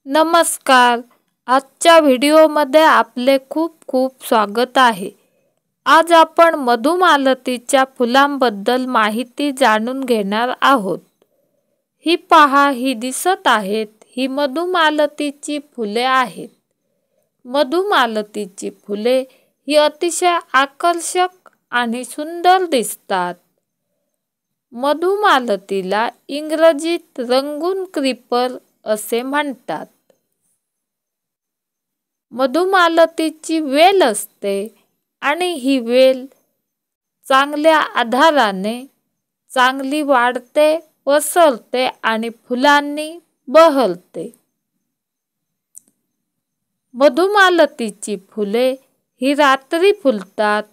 नमस्कार. आजच्या व्हिडिओमध्ये आपले खूप खूप स्वागत आहे. आज आपण मधुमालतीच्या फुलांबद्दल माहिती जाणून घेणार आहोत. ही पहा, ही दिसत आहेत, ही मधुमालतीची फुले आहेत. मधुमालतीची फुले ही अतिशय आकर्षक आणि सुंदर दिसतात. मधुमालतीला इंग्रजीत रंगून क्रीपर असे म्हणतात. मधुमालतीची वेल असते आणि ही वेल चांगल्या आधाराने चांगली वाढते, पसरते आणि फुलांनी बहरते. मधुमालतीची फुले ही रात्री फुलतात.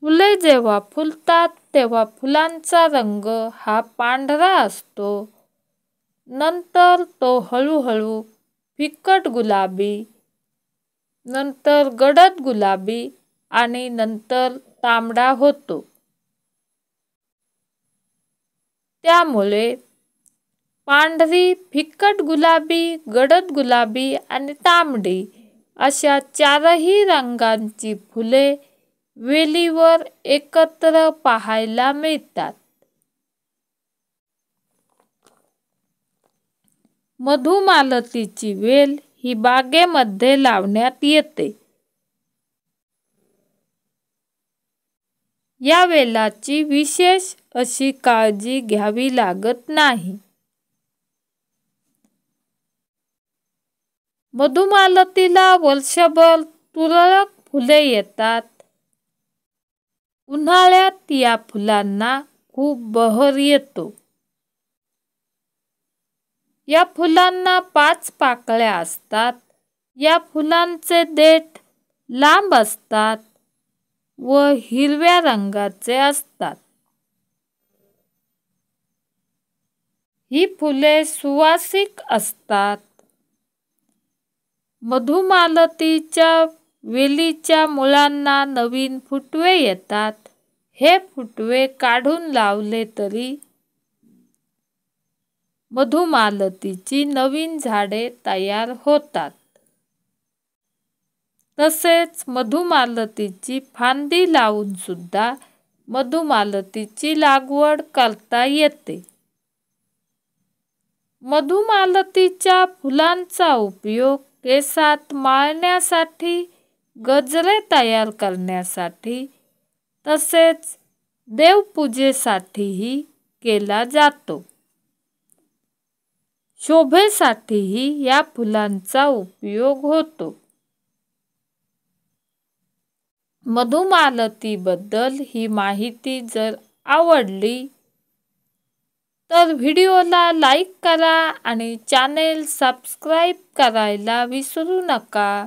फुले जेव्हा फुलतात तेव्हा फुलांचा रंग हा पांढरा असतो. नंतर तो हळूहळू फिकट गुलाबी, नंतर गडद गुलाबी आणि नंतर तांबडा होतो. त्यामुळे पांढरी, फिकट गुलाबी, गडद गुलाबी आणि तांबडी अशा चारही रंगांची फुले वेलीवर एकत्र पाहायला मिळतात. मधुमालतीची वेल ही बागेमध्ये लावण्यात येते. या वेलाची विशेष अशी काळजी घ्यावी लागत नाही. मधुमालतीला वर्षभर तुरळक फुले येतात. उन्हाळ्यात या फुलांना खूप बहर येतो. या फुलांना 5 पाकळ्या असतात. या फुलांचे देठ लांब असतात व हिरव्या रंगाचे असतात. ही फुले सुवासिक असतात. मधुमालतीच्या वेलीच्या मुळांना नवीन फुटवे येतात. हे फुटवे काढून लावले तरी मधुमालतीची नवीन झाडे तयार होतात. तसेच मधुमालतीची फांदी लावून सुद्धा मधुमालतीची लागवड करता येते. मधुमालतीच्या फुलांचा उपयोग केसात माळण्यासाठी, गजरे तयार करण्यासाठी तसेच देवपूजेसाठीही केला जातो. शोभेसाठीही या फुलांचा उपयोग होतो. मधुमालतीबद्दल ही माहिती जर आवडली तर व्हिडिओला लाईक करा आणि चॅनेल सबस्क्राईब करायला विसरू नका.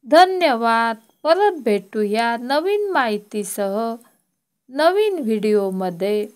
धन्यवाद. परत भेटूया नवीन माहितीसह नवीन व्हिडिओमध्ये.